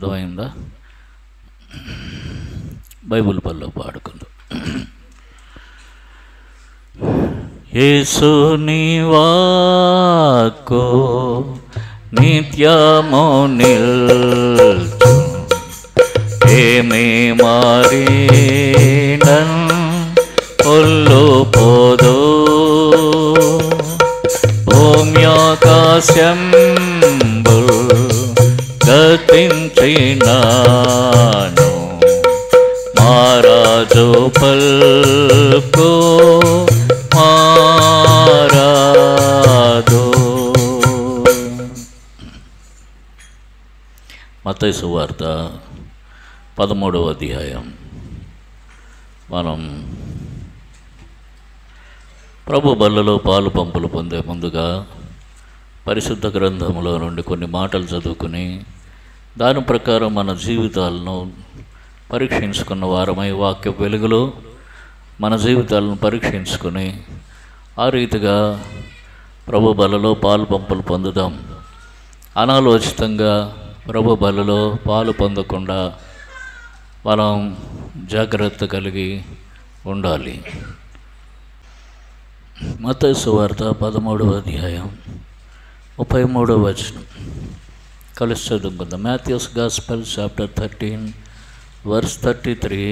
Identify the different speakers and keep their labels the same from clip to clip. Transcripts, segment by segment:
Speaker 1: అర్థమైందా? బైబిల్ పనిలో పాడుకుందాం. యేసుని వాక్కు నిత్యము నిల్చు, ఏమి మారినన్ పొల్లు పోదు, భూమ్యాకాశంబుల్ గతించినాను, మారాజు పల్కు మారాదు. మత్తయి సువార్త 13వ అధ్యాయం. మనం ప్రభు బల్లలో పాలు పంపులు పొందే ముందుగా పరిశుద్ధ గ్రంథంలో నుండి కొన్ని మాటలు చదువుకుని దాని ప్రకారం మన జీవితాలను పరీక్షించుకున్న వారమై వాక్య వెలుగులో మన జీవితాలను పరీక్షించుకొని ఆ రీతిగా ప్రభు బలలో పాలు పంపులు పొందుదాం. అనాలోచితంగా ప్రభు బలలో పాలు పొందకుండా మనం జాగ్రత్త కలిగి ఉండాలి. మత్తయి సువార్త 13వ అధ్యాయం 33వ వచనం కలిసి చదువుకుందాం. మాథ్యూస్ గాస్పెల్ చాప్టర్ 13 వర్స్ 33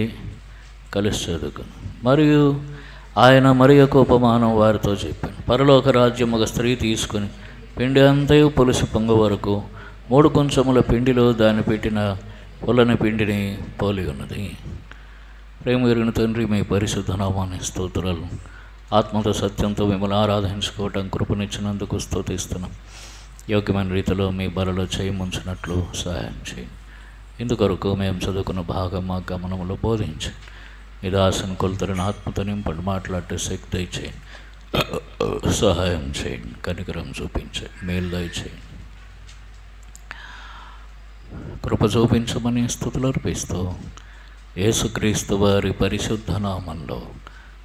Speaker 1: కలిసి చదువుకుందాం. మరియు ఆయన మరి యొక్క ఉపమానం వారితో చెప్పాను. పరలోక రాజ్యం ఒక స్త్రీ తీసుకుని పిండి అంతయు పులుసు పొంగ వరకు 3 కొంచెముల పిండిలో దాన్ని పెట్టిన పుల్లని పిండిని పోలి ఉన్నది. ప్రేమ కలిగిన తండ్రి, మీ పరిశుద్ధ నామాన్ని స్తోత్రాలు. ఆత్మతో సత్యంతో మిమ్మల్ని ఆరాధించుకోవటం కృపనిచ్చినందుకు స్తుతిస్తున్నాం. యోగ్యమైన రీతిలో మీ బలలో చేయముంచినట్లు సహాయం చేయండి. ఇందుకొరకు మేము చదువుకున్న భాగం మా గమనంలో బోధించి మీ దాసుని కొలుతరని ఆత్మతో నింపండి. మాట్లాడే శక్తి దయచేయండి, సహాయం చేయండి, కనికరం చూపించండి, మేలు దయచేయండి, కృప చూపించమని స్తుతులు అర్పిస్తూ యేసుక్రీస్తు వారి పరిశుద్ధ నామంలో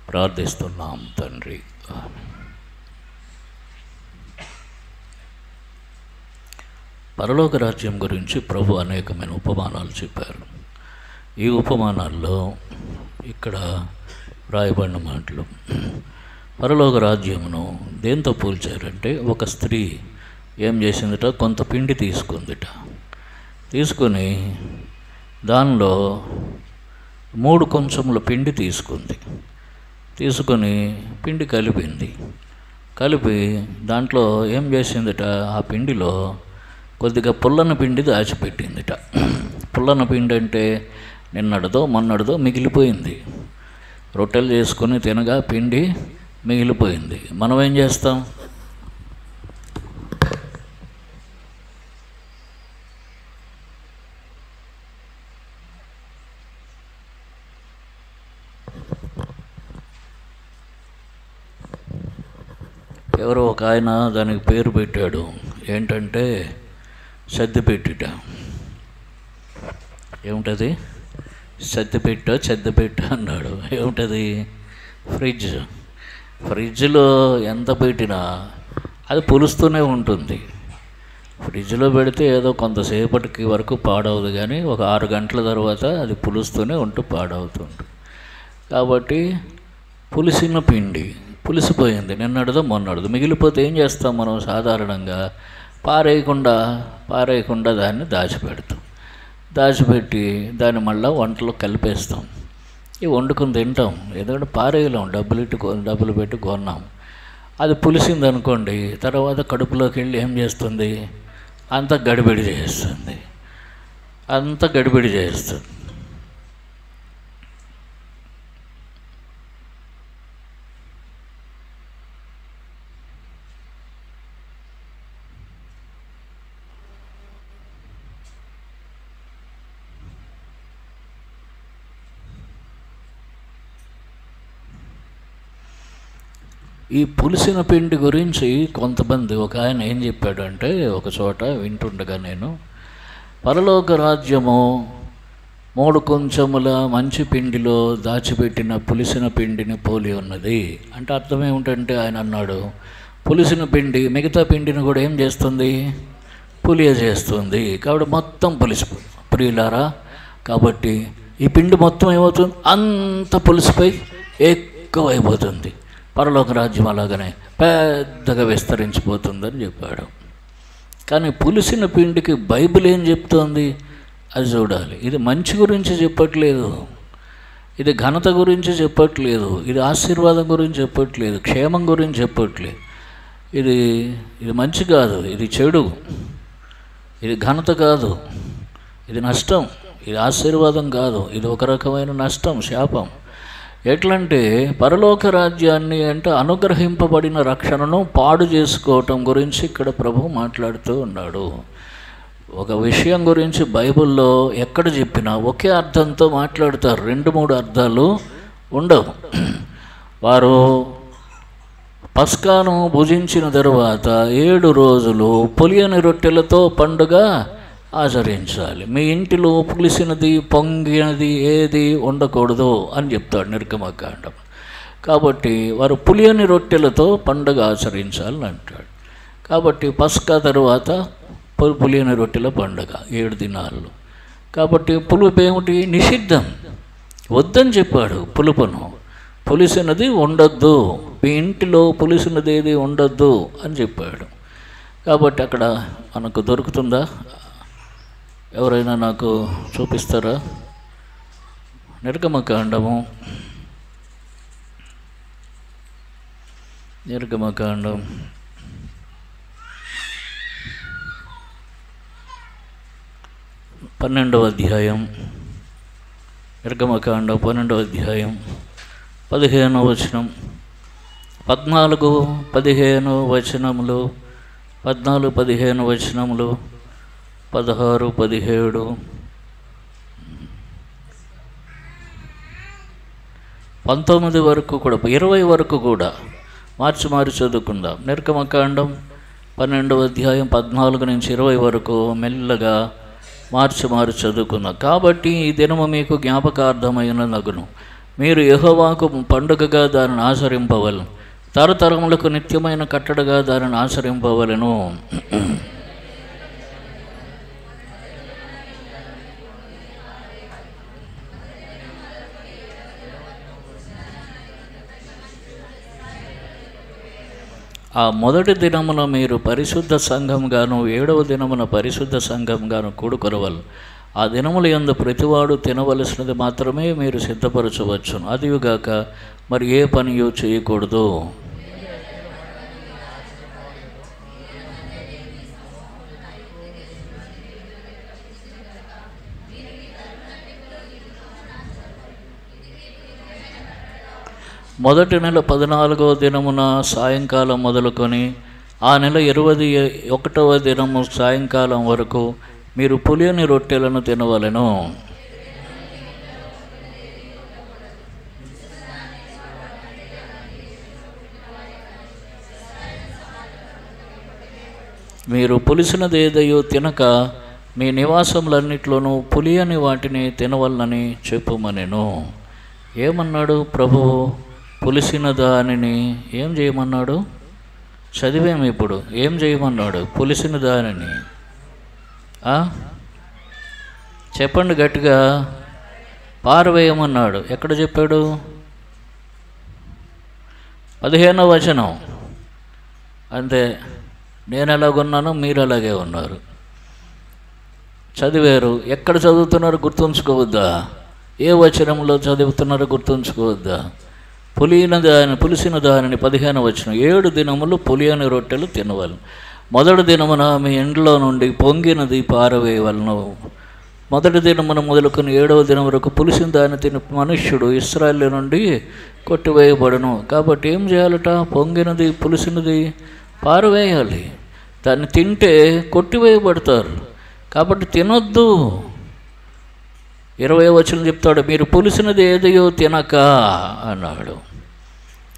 Speaker 1: ప్రార్థిస్తున్నాం తండ్రి. పరలోక రాజ్యం గురించి ప్రభు అనేకమైన ఉపమానాలు చెప్పారు. ఈ ఉపమానాల్లో ఇక్కడ రాయబడిన మాటలు పరలోక రాజ్యమును దేంతో పోల్చారంటే, ఒక స్త్రీ ఏం చేసిందిట, కొంత పిండి తీసుకొని దానిలో 3 కొంచెముల పిండి తీసుకొని పిండి కలిపి దాంట్లో ఏం చేసిందిట, ఆ పిండిలో కొద్దిగా పుల్లన పిండి దాచిపెట్టిందిట. పుల్లన పిండి అంటే నిన్నటిదో మొన్నటిదో మిగిలిపోయింది. రొట్టెలు చేసుకొని తినగా పిండి మిగిలిపోయింది. మనం ఏం చేస్తాం, ఎవరో ఒక ఆయన దానికి పేరు పెట్టాడు. ఏంటంటే సద్దిపెట్టిట. ఏమిటది? చెద్దపెట్ట అన్నాడు. ఏమిటది? ఫ్రిడ్జ్లో ఎంత పెట్టినా అది పులుస్తూనే ఉంటుంది. ఫ్రిడ్జ్లో పెడితే ఏదో కొంతసేపటికి వరకు పాడవదు, కానీ ఒక 6 గంటల తర్వాత అది పులుస్తూనే పాడవుతుంటుంది. కాబట్టి పులిసిన పిండి పులిసిపోయింది, నిన్నటిదో మొన్నటిదో మిగిలిపోతే ఏం చేస్తాం మనం? సాధారణంగా పారేయకుండా దాన్ని దాచిపెట్టి దాన్ని మళ్ళీ వంటలో కలిపేస్తాం. ఇవి వండుకొని తింటాం. ఎందుకంటే పారేయలేం, డబ్బులు పెట్టి కొన్నాం. అది పులిసింది అనుకోండి, తర్వాత కడుపులోకి వెళ్ళి ఏం చేస్తుంది, అంత గడిబిడి చేస్తుంది. ఈ పులిసిన పిండి గురించి కొంతమంది, ఒక ఆయన ఏం చెప్పాడు అంటే, ఒక చోట వింటుండగా నేను, పరలోక రాజ్యము 3 కొంచెముల మంచి పిండిలో దాచిపెట్టిన పులిసిన పిండిని పోలి ఉన్నది అంటే అర్థం ఏమిటంటే, ఆయన అన్నాడు, పులిసిన పిండి మిగతా పిండిని కూడా ఏం చేస్తుంది, పులియజేస్తుంది. కాబట్టి మొత్తం ప్రియులారా. కాబట్టి ఈ పిండి మొత్తం ఏమవుతుంది, అంత పులుసుపై ఎక్కువైపోతుంది. పరలోక రాజ్యం అలాగనే పెద్దగా విస్తరించిపోతుందని చెప్పాడు. కానీ పులిసిన పిండికి బైబిల్ ఏం చెప్తోంది అది చూడాలి. ఇది మంచి గురించి చెప్పట్లేదు, ఇది ఘనత గురించి చెప్పట్లేదు, ఇది ఆశీర్వాదం గురించి చెప్పట్లేదు, క్షేమం గురించి చెప్పట్లేదు. ఇది మంచి కాదు, ఇది చెడు, ఇది ఘనత కాదు, ఇది నష్టం, ఇది ఆశీర్వాదం కాదు, ఇది ఒక రకమైన నష్టం, శాపం. ఎట్లంటే పరలోక రాజ్యాన్ని అంటే అనుగ్రహింపబడిన రక్షణను పాడు చేసుకోవటం గురించి ఇక్కడ ప్రభువు మాట్లాడుతూ ఉన్నాడు. ఒక విషయం గురించి బైబిల్లో ఎక్కడ చెప్పినా ఒకే అర్థంతో మాట్లాడతారు, 2-3 అర్థాలు ఉండవు. వారు పస్కాను భుజించిన తరువాత 7 రోజులు పులియని రొట్టెలతో పండుగ ఆచరించాలి. మీ ఇంటిలో పులిసినది పొంగినది ఏది ఉండకూడదు అని చెప్తాడు నిర్గమకాండం. కాబట్టి వారు పులియని రొట్టెలతో పండుగ ఆచరించాలని అంటాడు. కాబట్టి పస్కా తరువాత పులియని రొట్టెల పండుగ 7 దినాలు. కాబట్టి పులుపు ఏమిటి, నిషిద్ధం, వద్దని చెప్పాడు. పులుపును, పులిసినది ఉండొద్దు, మీ ఇంటిలో పులిసినది ఏది ఉండొద్దు అని చెప్పాడు. కాబట్టి అక్కడ మనకు దొరుకుతుందా? ఎవరైనా నాకు చూపిస్తారా? నిర్గమకాండం 12వ అధ్యాయం, నిర్గమకాండం 12వ అధ్యాయం 15వ వచనం, 14-15 వచనములు, 14-15 వచనములు, 16-17, 19 వరకు కూడా, 20 వరకు కూడా మార్చి చదువుకుందాం. నిర్గమకాండం 12వ అధ్యాయం 14 నుంచి 20 వరకు మెల్లగా మార్చి చదువుకుందాం. కాబట్టి ఈ దినము మీకు జ్ఞాపకార్థమైన నగును, మీరు యెహోవాకు పండుగగా దానిని ఆచరింపవలను, తరతరములకు నిత్యమైన కట్టడగా దానిని ఆచరింపవలను. ఆ మొదటి దినమున మీరు పరిశుద్ధ సంఘంగాను 7వ దినమున పరిశుద్ధ సంఘంగాను కూడుకొనవలెను. ఆ దినముల యందు ప్రతివాడు తినవలసినది మాత్రమే మీరు సిద్ధపరచవచ్చును, అదిగాక మరి ఏ పనియో చేయకూడదు. మొదటి నెల 14వ దినమున సాయంకాలం మొదలుకొని ఆ నెల 21వ దినము సాయంకాలం వరకు మీరు పులియని రొట్టెలను తినవలెను. మీరు పులిసినది ఏదయో తినక మీ నివాసములన్నిట్లోనూ పులియని వాటిని తినవలనని చెప్పుమనెను. ఏమన్నాడు ప్రభువు? పులిసిన దానిని ఏం చేయమన్నాడు? చదివేము ఇప్పుడు. ఏం చేయమన్నాడు? పులిసిన దానిని చెప్పండి గట్టిగా. పారవేయమన్నాడు. ఎక్కడ చెప్పాడు? 15వ వచనం. అంతే, నేను ఎలాగున్నానో మీరు అలాగే ఉన్నారు. చదివారు. ఎక్కడ చదువుతున్నారు గుర్తుంచుకోవద్దా? ఏ వచనంలో చదువుతున్నారో గుర్తుంచుకోవద్దా? పులిసిన దానిని 15వ వచనం, 7 దినములు పులియని రొట్టెలు తినవలను. మొదటి దినమున మీ ఇంట్లో నుండి పొంగినది పారవేయవలను. మొదటి దినమున మొదలుకొని 7వ దినం వరకు పులిసిన దాన్ని తిని మనుష్యుడు ఇశ్రాయేలు నుండి కొట్టివేయబడును. కాబట్టి ఏం చేయాలట? పొంగినది పులిసినది పారవేయాలి. దాన్ని తింటే కొట్టివేయబడతారు. కాబట్టి తినొద్దు. 20వ వచనం చెప్తాడు, మీరు పులిసినది ఏదయో తినక అన్నాడు.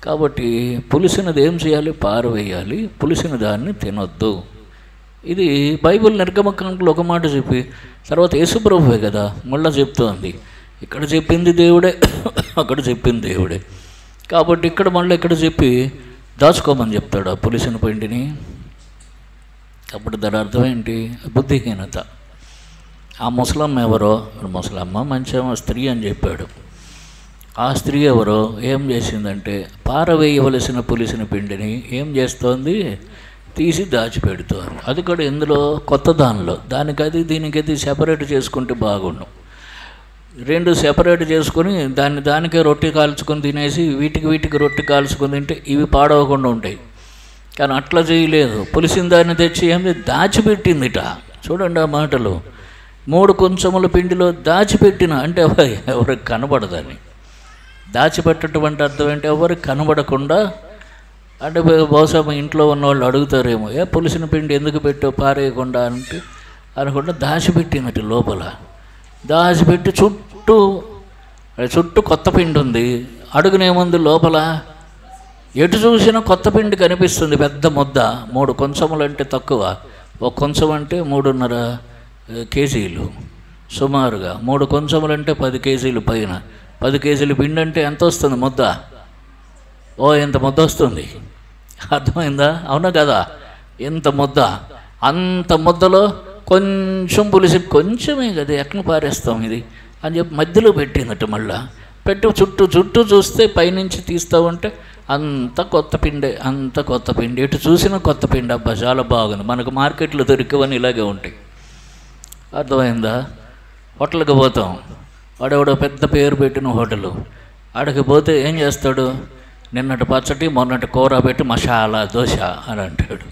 Speaker 1: కాబట్టి పులిసినది ఏం చేయాలి? పారవేయాలి. పులిసిన దాన్ని తినొద్దు. ఇది బైబిల్ నిర్గమకాండంలో ఒక మాట చెప్పి తర్వాత యేసుప్రభువే కదా మళ్ళీ చెప్తోంది. ఇక్కడ చెప్పింది దేవుడే, అక్కడ చెప్పింది దేవుడే. కాబట్టి ఇక్కడ మళ్ళీ ఇక్కడ చెప్పి దాచుకోమని చెప్తాడు ఆ పులిసిన పిండిని. అప్పుడు దాని అర్థం ఏంటి? బుద్ధిహీనత. ఆ ముసలమ్మ ఎవరో, ముసలమ్మ మంచి స్త్రీ అని చెప్పాడు. ఆ స్త్రీ ఎవరో ఏం చేసిందంటే పారవేయవలసిన పులిసిన పిండిని ఏం చేస్తోంది, తీసి దాచిపెడుతోంది. అది కూడా ఎందులో, కొత్త దానిలో. దానికది దీనికది సెపరేట్ చేసుకుంటే బాగుండు. రెండు సెపరేట్ చేసుకొని దానికే రొట్టె కాల్చుకొని తినేసి వీటికి రొట్టె కాల్చుకొని తింటే ఇవి పాడవకుండా ఉంటాయి. కానీ అట్లా చేయలేదు. పులిసిన దాన్ని తెచ్చి ఏమి దాచిపెట్టిందిట. చూడండి ఆ మాటలు. 3 కొంచెముల పిండిలో దాచిపెట్టిన అంటే ఎవరికి కనబడదని. దాచిపెట్టేటువంటి అర్థం ఏంటి, ఎవరికి కనబడకుండా. అంటే బహుశా ఇంట్లో ఉన్నవాళ్ళు అడుగుతారేమో, పులిసిన పిండి ఎందుకు పెట్టావు పారేయకుండా అంటే అనుకుంటే దాచిపెట్టినట్టు లోపల. దాచిపెట్టి చుట్టూ కొత్త పిండి ఉంది. అడుగునేముంది లోపల, ఎటు చూసినా కొత్త పిండి కనిపిస్తుంది. పెద్ద ముద్ద. 3 కొంచెములు అంటే తక్కువ. ఒక కొంచెం అంటే 3.5 కేజీలు సుమారుగా. 3 కొంచెములు అంటే 10 కేజీలు పైన. 10 కేజీల పిండి అంటే ఎంత వస్తుంది ముద్ద? ఎంత ముద్ద వస్తుంది, అర్థమైందా? అవునా కదా? ఎంత ముద్ద. అంత ముద్దలో కొంచెం పులిసి, కొంచెమే కదా ఎక్కడ పారేస్తాం ఇది అని చెప్పి మధ్యలో పెట్టిందట. మళ్ళా పెట్టి చుట్టూ చూస్తే పైనుంచి తీస్తూ ఉంటే అంత కొత్త పిండి. ఎటు చూసినా కొత్త పిండి. అబ్బా చాలా బాగుంది. మనకు మార్కెట్లో దొరికేవని ఇలాగే ఉంటాయి. అర్థమైందా? హోటల్కి పోతాం, వాడెవడో పెద్ద పేరు పెట్టిన హోటలు. ఆడికి పోతే ఏం చేస్తాడు, నిన్నటి పచ్చడి మొన్నటి కూర పెట్టి మసాలా దోశ అని అంటాడు.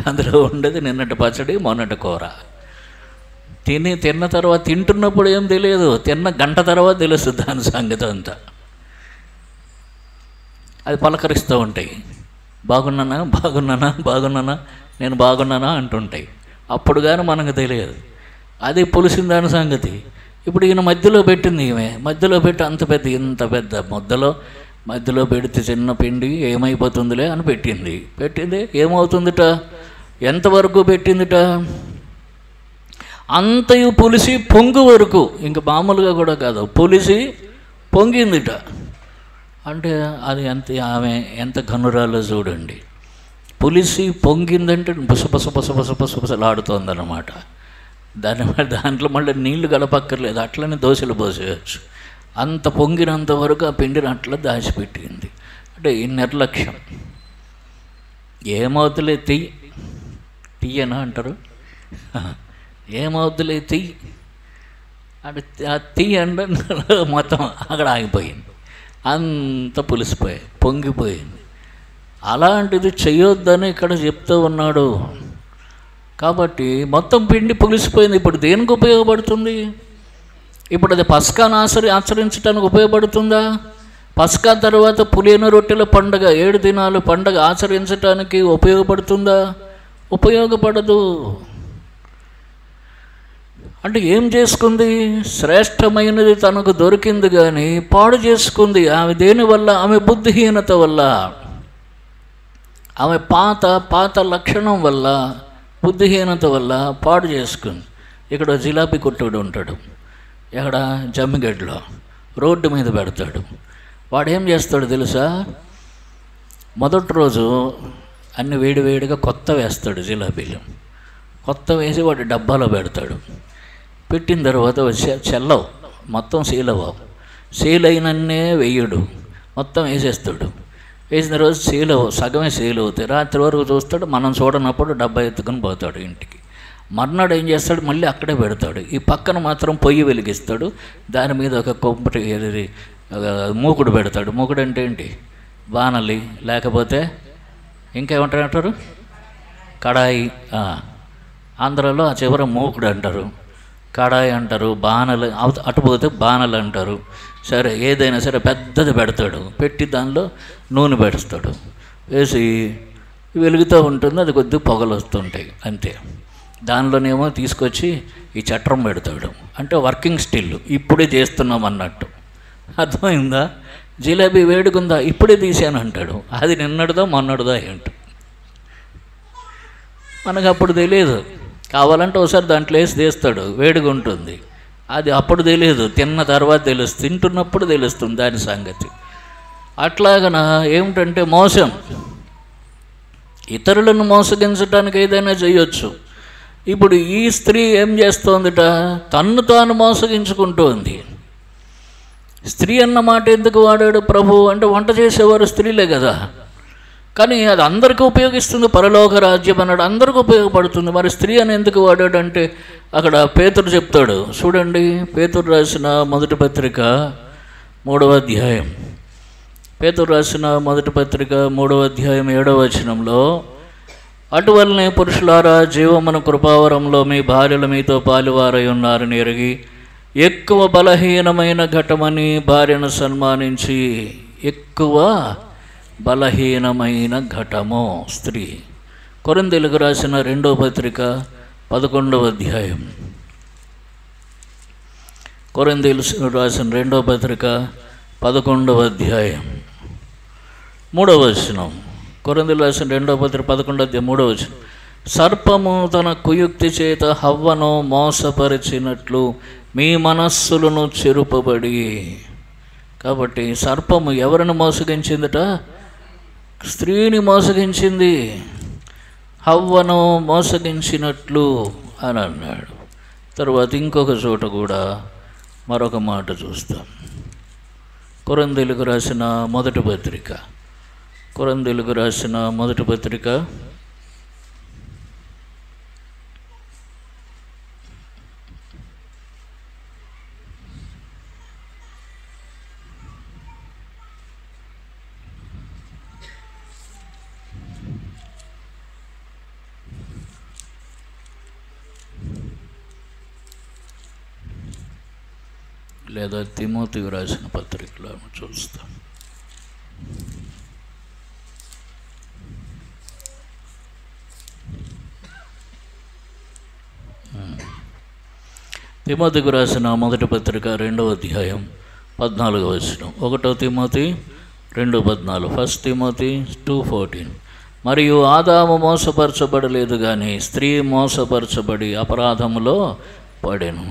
Speaker 1: అందులో ఉండేది నిన్నటి పచ్చడి మొన్నటి కూర. తిన్న తర్వాత తింటున్నప్పుడు ఏం తెలియదు, తిన్న గంట తర్వాత తెలుస్తుంది దాని సంగతి అంతా. అది పలకరిస్తూ ఉంటాయి. బాగున్నానా నేను బాగున్నానా అంటుంటాయి. అప్పుడు కానీ మనకు తెలియదు. అది పులిసిన దాని సంగతి. ఇప్పుడు ఈయన మధ్యలో పెట్టింది. మధ్యలో పెట్టి ఇంత పెద్ద ముద్దలో మధ్యలో పెడితే చిన్న పిండి ఏమైపోతుందిలే అని పెట్టింది. ఏమవుతుందిట, ఎంతవరకు పెట్టిందిట, అంతయు పులిసి పొంగు వరకు. ఇంక మామూలుగా కూడా కాదు, పులిసి పొంగిందిట. అంటే అది ఆమె ఎంత ఘనురాలో చూడండి. పులిసి పొంగిందంటే బుసబుసలాడుతోందన్నమాట. దాంట్లో మళ్ళీ నీళ్లు గడపక్కర్లేదు, అట్లనే దోశలు పోసేయచ్చు. అంత పొంగినంత వరకు ఆ పిండిని అట్లా దాచిపెట్టింది. అంటే ఈ నిర్లక్ష్యం. ఏమవుతులే తీయనా అంటారు, ఏమవుతులే అంటే అంటే మొత్తం అక్కడ ఆగిపోయింది. అంత పులిసిపోయి పొంగిపోయింది. అలాంటిది చేయొద్దని ఇక్కడ చెప్తూ ఉన్నాడు. కాబట్టి మొత్తం పిండి పులిసిపోయింది. ఇప్పుడు దేనికి ఉపయోగపడుతుంది? ఇప్పుడు అది పస్కాను ఆచరించడానికి ఉపయోగపడుతుందా? పస్కా తర్వాత పులియన రొట్టెల పండుగ 7 దినాలు పండుగ ఆచరించడానికి ఉపయోగపడుతుందా? ఉపయోగపడదు. అంటే ఏం చేసుకుంది? శ్రేష్టమైనది తనకు దొరికింది కానీ పాడు చేసుకుంది. ఆమె దేనివల్ల? ఆమె బుద్ధిహీనత వల్ల, ఆమె పాత లక్షణం వల్ల, బుద్ధిహీనత వల్ల పాడు చేసుకుంది. ఇక్కడ జిలాబీ కొట్టుడు ఉంటాడు, ఎక్కడ జమ్మిగడ్డలో రోడ్డు మీద పెడతాడు. వాడు ఏం చేస్తాడు తెలుసా? మొదటి రోజు అన్ని వేడివేడిగా కొత్త వేస్తాడు జిలాబీలు. కొత్త వేసి వాడు డబ్బాలో పెడతాడు. పెట్టిన తర్వాత చెల్లవు, మొత్తం సేల్ అయినన్నే వేయడు, మొత్తం వేసేస్తాడు. వేసిన రోజు సగమే సేల్ అవుతాయి. రాత్రి వరకు చూస్తాడు, మనం చూడనప్పుడు డబ్బా ఎత్తుకొని పోతాడు ఇంటికి. మర్నాడు ఏం చేస్తాడు, మళ్ళీ అక్కడే పెడతాడు. ఈ పక్కన మాత్రం పొయ్యి వెలిగిస్తాడు, దాని మీద ఒక మూకుడు పెడతాడు. మూకుడు అంటే ఏంటి? బాణలి, లేకపోతే ఇంకేమంటారు, కడాయి. ఆంధ్రాలో ఆ చివర మూకుడు అంటారు, కడాయి అంటారు, బాణలు అటుపోతే బాణలు అంటారు. సరే, ఏదైనా సరే పెద్దది పెడతాడు. పెట్టి దానిలో నూనె పెడతాడు. వేసి వెలుగుతూ ఉంటుంది, అది కొద్దిగా పొగలు వస్తుంటాయి అంతే. దానిలోనేమో తీసుకొచ్చి ఈ చట్రం పెడతాడు. అంటే వర్కింగ్ స్టిల్, ఇప్పుడే చేస్తున్నాం అన్నట్టు. అర్థమైందా? జిలేబీ వేడుకుందా, ఇప్పుడే తీసాను అంటాడు. అది నిన్నటిదో మొన్నటిదో ఏంటో మనకు అప్పుడు తెలియదు. కావాలంటే ఒకసారి దాంట్లో వేసి తీస్తాడు, వేడిగా ఉంటుంది. అది అప్పుడు తెలియదు, తిన్న తర్వాత తెలుస్తుంది, తింటున్నప్పుడు తెలుస్తుంది దాని సంగతి. అట్లాగన ఏమిటంటే మోసం. ఇతరులను మోసగించడానికి ఏదైనా చేయొచ్చు. ఇప్పుడు ఈ స్త్రీ ఏం చేస్తోందిట? తన్ను తాను మోసగించుకుంటోంది. స్త్రీ అన్న మాట ఎందుకు వాడాడు ప్రభు అంటే, వంట చేసేవారు స్త్రీలే కదా. కానీ అది అందరికీ ఉపయోగిస్తుంది. పరలోక రాజ్యం అన్నాడు, అందరికీ ఉపయోగపడుతుంది. మరి స్త్రీ అని ఎందుకు వాడాడు అంటే, అక్కడ పేతురు చెప్తాడు చూడండి. పేతురు రాసిన మొదటి పత్రిక 3వ అధ్యాయం. పేతురు రాసిన మొదటి పత్రిక 3వ అధ్యాయం 7వ వచనంలో, అటువలనే పురుషులారా, జీవమున కృపావరంలో మీ భార్యలు మీతో పాలువారై ఉన్నారని ఎరిగి ఎక్కువ బలహీనమైన ఘటమని భార్యను సన్మానించి. ఎక్కువ బలహీనమైన ఘటము స్త్రీ. కొరింథీయులకు రాసిన 2వ పత్రిక 11వ అధ్యాయం. కొరింథీయులకు రాసిన 2వ పత్రిక 11వ అధ్యాయం 3వ వచనం. కొరింథీయులకు రాసిన 2వ పత్రిక 11వ అధ్యాయం 3వ వచనం. సర్పము తన కుయుక్తి చేత హవ్వను మోసపరిచినట్లు మీ మనస్సులను చెరుపబడి. కాబట్టి సర్పము ఎవరిని మోసగించిందట? స్త్రీని మోసగించింది. హవ్వను మోసగించినట్లు అని అన్నాడు. తర్వాత ఇంకొక చోట కూడా మరొక మాట చూస్తాం. కొరింథీయులకు రాసిన మొదటి పత్రిక, కొరింథీయులకు రాసిన మొదటి పత్రిక 2వ తిమోతికి రాసిన పత్రికలో చూస్తాం. తిమోతికి రాసిన మొదటి పత్రిక 2వ అధ్యాయం 14వ వచనం. 1వ తిమోతి 2:14. 1 తిమోతి 2:14. మరియు ఆదాము మోసపరచబడలేదు కానీ స్త్రీ మోసపరచబడి అపరాధములో పడెను.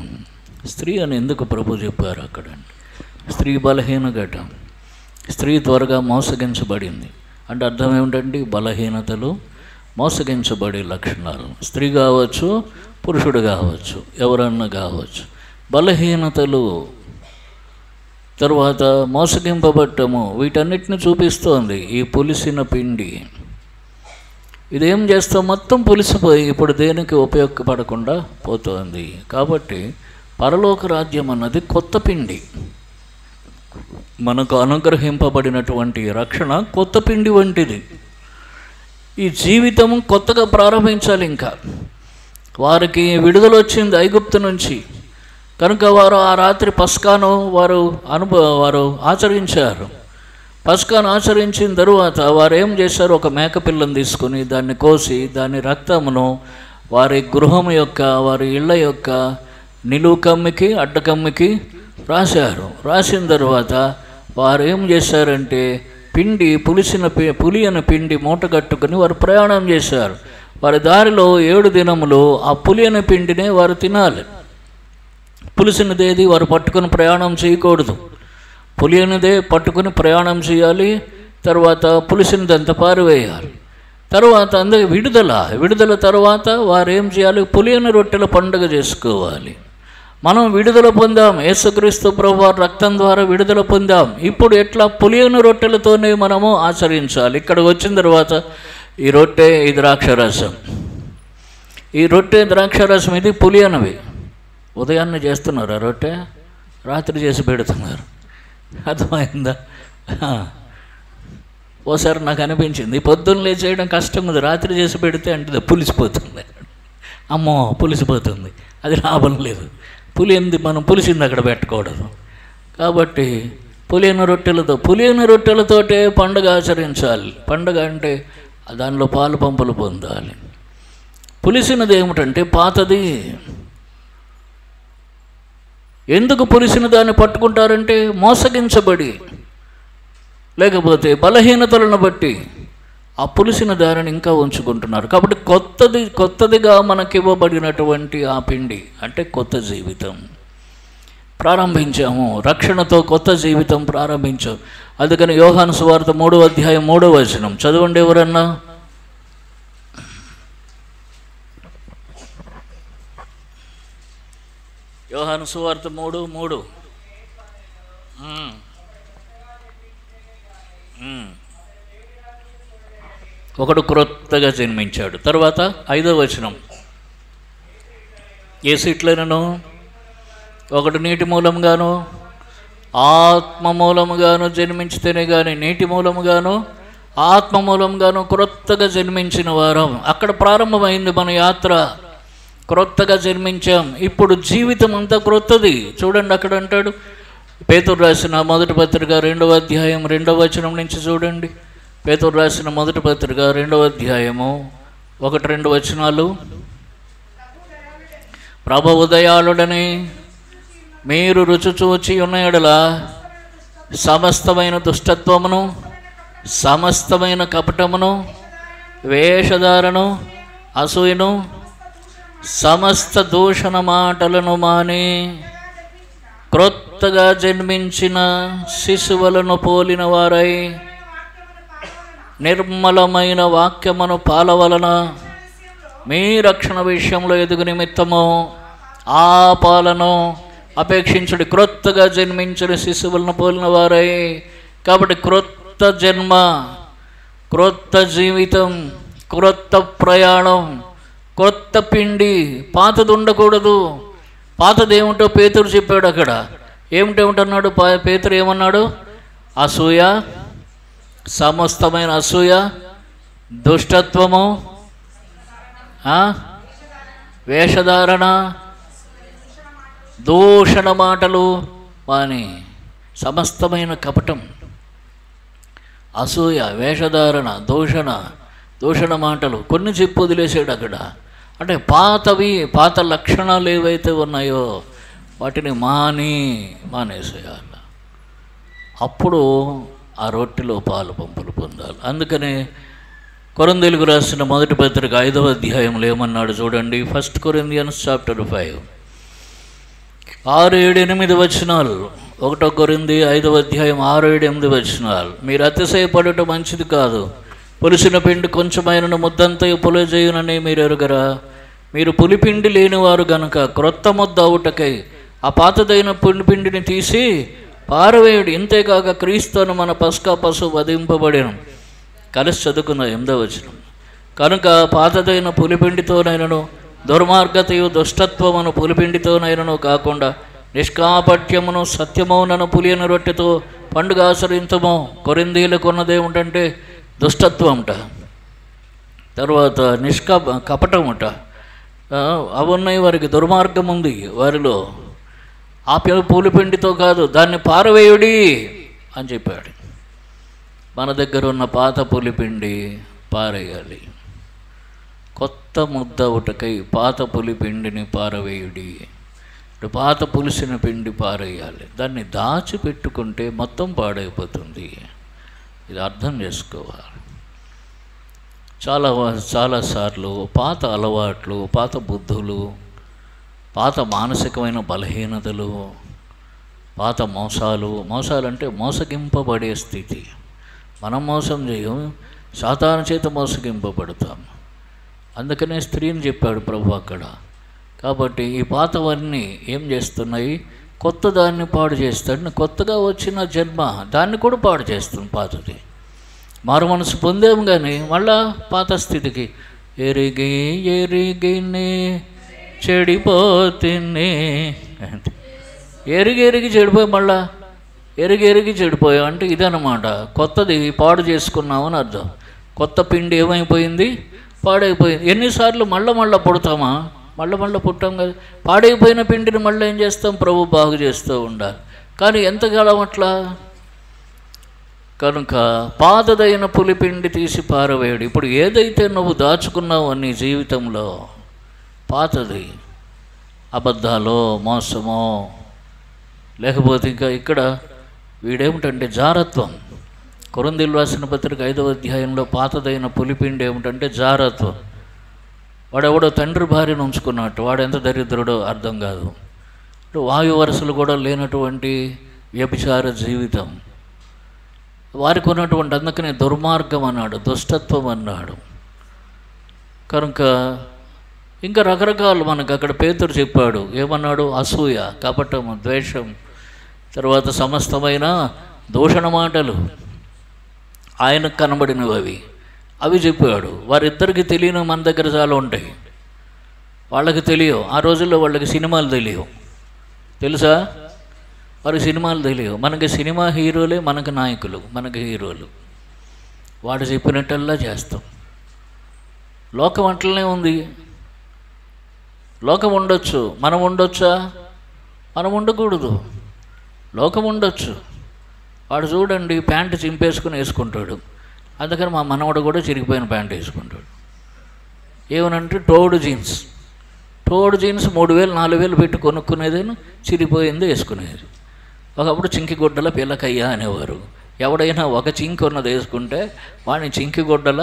Speaker 1: స్త్రీ అని ఎందుకు ప్రభు చెప్పారు అక్కడ? స్త్రీ బలహీన ఘటం. స్త్రీ త్వరగా మోసగించబడింది అంటే అర్థం ఏమిటండి? బలహీనతలు, మోసగించబడే లక్షణాలు. స్త్రీ కావచ్చు, పురుషుడు కావచ్చు, ఎవరన్నా కావచ్చు. బలహీనతలు, తర్వాత మోసగింపబట్టము, వీటన్నిటిని చూపిస్తోంది ఈ పులిసిన పిండి. ఇదేం చేస్తాం? మొత్తం పులిసిపోయి ఇప్పుడు దేనికి ఉపయోగపడకుండా పోతోంది. కాబట్టి పరలోక రాజ్యం అన్నది కొత్త పిండి. మనకు అనుగ్రహింపబడినటువంటి రక్షణ కొత్త పిండి వంటిది. ఈ జీవితం కొత్తగా ప్రారంభించాలి. ఇంకా వారికి విడుదల వచ్చింది ఐగుప్తు నుంచి కనుక వారు ఆ రాత్రి పస్కాను వారు ఆచరించారు. పస్కాను ఆచరించిన తరువాత వారు ఏం చేశారు? ఒక మేకపిల్లను తీసుకుని దాన్ని కోసి దాని రక్తమును వారి గృహం యొక్క, వారి ఇళ్ళ యొక్క నిలువు కమ్మికి, అడ్డకమ్మికి రాశారు. రాసిన తర్వాత వారు ఏం చేశారంటే పులి అనే పిండి మూట కట్టుకుని వారు ప్రయాణం చేశారు. వారి దారిలో 7 దినములు ఆ పులి అనే పిండినే వారు తినాలి. పులిసినదేది వారు పట్టుకుని ప్రయాణం చేయకూడదు. పులి అనేదే పట్టుకుని ప్రయాణం చేయాలి. తర్వాత పులిసినదంతా పారివేయాలి. తర్వాత అందుకే విడుదల తర్వాత వారు ఏం చేయాలి? పులి అనే రొట్టెల పండుగ చేసుకోవాలి. మనం విడుదల పొందాం. యేసుక్రీస్తు ప్రభువారి రక్తం ద్వారా విడుదల పొందాం. ఇప్పుడు ఎట్లా? పులియని రొట్టెలతోనే మనము ఆచరించాలి. ఇక్కడికి వచ్చిన తర్వాత ఈ రొట్టె, ఈ ద్రాక్షరసం, ఈ రొట్టె ద్రాక్షరసం ఇది పులియనవి. ఉదయాన్నే చేస్తున్నారు ఆ రొట్టె, రాత్రి చేసి పెడుతున్నారు. అర్థమైందా? ఓసారి నాకు అనిపించింది, పొద్దున్న లేచి చేయడం కష్టం ఉంది, రాత్రి చేసి పెడితే అంటే పులిసిపోతుంది. అమ్మో పులిసిపోతుంది, అది లాభం లేదు. మనం పులిసింది అక్కడ పెట్టకూడదు. కాబట్టి పులియని రొట్టెలతోటే పండుగ ఆచరించాలి. పండుగ అంటే దానిలో పాలు పంపులు పొందాలి. పులిసినది ఏమిటంటే పాతది. ఎందుకు పులిసిన దాన్ని పట్టుకుంటారంటే మోసగించబడి, లేకపోతే బలహీనతలను బట్టి ఆ పులిసిన దారిని ఇంకా ఉంచుకుంటున్నారు. కాబట్టి కొత్తదిగా మనకివ్వబడినటువంటి ఆ పిండి అంటే కొత్త జీవితం ప్రారంభించాము. రక్షణతో కొత్త జీవితం ప్రారంభించాము. అందుకని యోహాను సువార్త 3వ అధ్యాయం 3వ వచనం చదవండి ఎవరన్నా. యోహాను సువార్త 3:3. ఒకడు క్రొత్తగా జన్మించాడు. తర్వాత 5వ వచనం, యేసు ఇట్లనెను, ఒకడు నీటి మూలముగాను ఆత్మ మూలముగాను జన్మించితేనే కానీ, నీటి మూలముగాను ఆత్మ మూలముగాను క్రొత్తగా జన్మించిన వారం. అక్కడ ప్రారంభమైంది మన యాత్ర. క్రొత్తగా జన్మించాం. ఇప్పుడు జీవితం అంతా క్రొత్తది. చూడండి, అక్కడ అంటాడు, పేతురు రాసిన మొదటి పత్రిక 2వ అధ్యాయం 2వ వచనం నుంచి చూడండి. పేతురు రాసిన మొదటి పత్రిక 2వ అధ్యాయము 1-2 వచనాలు. ప్రభు దయాళుడని మీరు రుచి చూచి ఉన్న యెడల సమస్తమైన దుష్టత్వమును, సమస్తమైన కపటమును, వేషధారను, అసూయను, సమస్త దూషణ మాటలను మాని క్రొత్తగా జన్మించిన శిశువులను పోలిన వారై నిర్మలమైన వాక్యమును పాలవలన మీ రక్షణ విషయంలో ఎదుగు నిమిత్తము ఆ పాలను అపేక్షించుడి. క్రొత్తగా జన్మించిన శిశువులను పోలిన వారై. కాబట్టి క్రొత్త జన్మ, క్రొత్త జీవితం, క్రొత్త ప్రయాణం, క్రొత్త పిండి. పాతది ఉండకూడదు. పాతది ఏమిటో పేతురు చెప్పాడు. అక్కడ ఏమిటేమిటన్నాడు పేతురు? ఏమన్నాడు? అసూయ, సమస్తమైన అసూయ, దుష్టత్వము, వేషధారణ, దూషణ మాటలు వాని, సమస్తమైన కపటం, అసూయ, వేషధారణ, దూషణ మాటలు కొన్ని చెప్పు వదిలేసాడు అక్కడ. అంటే పాత లక్షణాలు ఏవైతే ఉన్నాయో వాటిని మానేసేయాలి. అప్పుడు ఆ రొట్టెలో పాలు పంపులు పొందాలి. అందుకనే కొరింథీయులకు రాసిన మొదటి పత్రిక 5వ అధ్యాయంలో ఏమన్నాడు చూడండి. 1 Corinthians chapter 5 6, 7, 8 వచనాలు. 1 కొరింథీ 5వ అధ్యాయం 6, 7, 8 వచనాలు. మీరు అతిశయపడటం మంచిది కాదు. పులిసిన పిండి కొంచెమైనను ముద్దంతయు పులిజేయునని మీరు ఎరుగరా? మీరు పులిపిండి లేనివారు గనుక క్రొత్త ముద్ద అవుటకై ఆ పాతదైన పిండిని తీసి పారవేయుడు. ఇంతేకాక క్రీస్తును మన పస్కా పశువు వధింపబడిన. కలిసి చదువుకున్న 8వ వచనం. కనుక పాతదైన పులిపిండితోనైనను దుర్మార్గతయు దుష్టత్వమును పులిపిండితోనైనను కాకుండా నిష్కాపట్యమును సత్యమౌనను పులియని రొట్టెతో పండుగ ఆచరించము. కొరింథీయులకు ఉన్నదేమిటంటే దుష్టత్వముట, తర్వాత కపటముట, అవున్నాయి. వారికి దుర్మార్గం ఉంది వారిలో. ఆ పూలిపిండితో కాదు, దాన్ని పారవేయుడి అని చెప్పాడు. మన దగ్గర ఉన్న పాత పులిపిండి పారేయాలి. కొత్త ముద్ద ఉటకై పాత పులిపిండిని పారవేయుడి. పాత పులిసిన పిండి పారేయాలి. దాన్ని దాచిపెట్టుకుంటే మొత్తం పాడైపోతుంది. ఇది అర్థం చేసుకోవాలి. చాలాసార్లు పాత అలవాట్లు, పాత బుద్ధులు, పాత మానసికమైన బలహీనతలు, పాత మోసాలంటే మోసగింపబడే స్థితి. మనం మోసం చేయం, సాతాను చేత మోసగింపబడతాం. అందుకనే స్త్రీని చెప్పాడు ప్రభు అక్కడ. కాబట్టి ఈ పాతవన్నీ ఏం చేస్తున్నాయి? కొత్త దాన్ని పాడు చేస్తాడు. కొత్తగా వచ్చిన జన్మ దాన్ని కూడా పాడు చేస్తుంది. పాతది మారు మనసు పొందేము కానీ మళ్ళా పాత స్థితికి ఎరిగి చెడిపోతుంది. ఎరిగి చెడిపోయి మళ్ళా ఎరిగి చెడిపోయాం అంటే ఇదన్నమాట. కొత్తది పాడు చేసుకున్నామని అర్థం. కొత్త పిండి ఏమైపోయింది? పాడైపోయింది. ఎన్నిసార్లు మళ్ళా పుడతామా? మళ్ళా పుట్టాం కదా. పాడైపోయిన పిండిని మళ్ళీ ఏం చేస్తాం? ప్రభు బాగు చేస్తూ ఉండాలి. కానీ ఎంతకాలం అట్లా? కనుక పాతదైన పులిపిండి తీసి పారవేయడు. ఇప్పుడు ఏదైతే నువ్వు దాచుకున్నావు నీ జీవితంలో పాతది, అబద్ధాలో, మోసమో, లేకపోతే ఇంకా ఇక్కడ వీడేమిటంటే జారత్వం. కొరింథీయులకు రాసిన పత్రిక 5వ అధ్యాయంలో పాతదైన పులిపిండి ఏమిటంటే జారత్వం. వాడెవడో తండ్రి భార్యను ఉంచుకున్నట్టు, వాడు ఎంత దరిద్రుడో అర్థం కాదు. వాయు వరుసలు కూడా లేనటువంటి వ్యభిచార జీవితం వారికి ఉన్నటువంటి. అందుకనే దుర్మార్గం అన్నాడు, దుష్టత్వం అన్నాడు. కనుక ఇంకా రకరకాలు మనకు అక్కడ పేతురు చెప్పాడు. ఏమన్నాడు? అసూయ, కపటము, ద్వేషం, తర్వాత సమస్తమైన దూషణ మాటలు ఆయనకు కనబడినవి అవి చెప్పాడు. వారిద్దరికి తెలియని మన దగ్గర చాలా ఉంటాయి. వాళ్ళకి తెలియవు. ఆ రోజుల్లో వాళ్ళకి సినిమాలు తెలియవు, తెలుసా? వారికి సినిమాలు తెలియవు. మనకి సినిమా హీరోలే మనకు నాయకులు, మనకి హీరోలు. వాడు చెప్పినట్టల్లా చేస్తాం. లోకం అట్లనే ఉంది. లోకం ఉండొచ్చు, మనం ఉండొచ్చా? మనం ఉండకూడదు. లోకం ఉండొచ్చు. వాడు చూడండి ప్యాంటు చింపేసుకుని వేసుకుంటాడు. అందుకని మా మనవడు కూడా చిరిగిపోయిన ప్యాంటు వేసుకుంటాడు. ఏమనంటే టోడ్ జీన్స్ 3,000 4,000 పెట్టి కొనుక్కునేదేను, చిరిగిపోయింది వేసుకునేది. ఒకప్పుడు చింకి గుడ్డల పీలకయ్యా అనేవారు. ఎవడైనా ఒక చింకి ఉన్నది వేసుకుంటే వాడిని చింకి గుడ్డల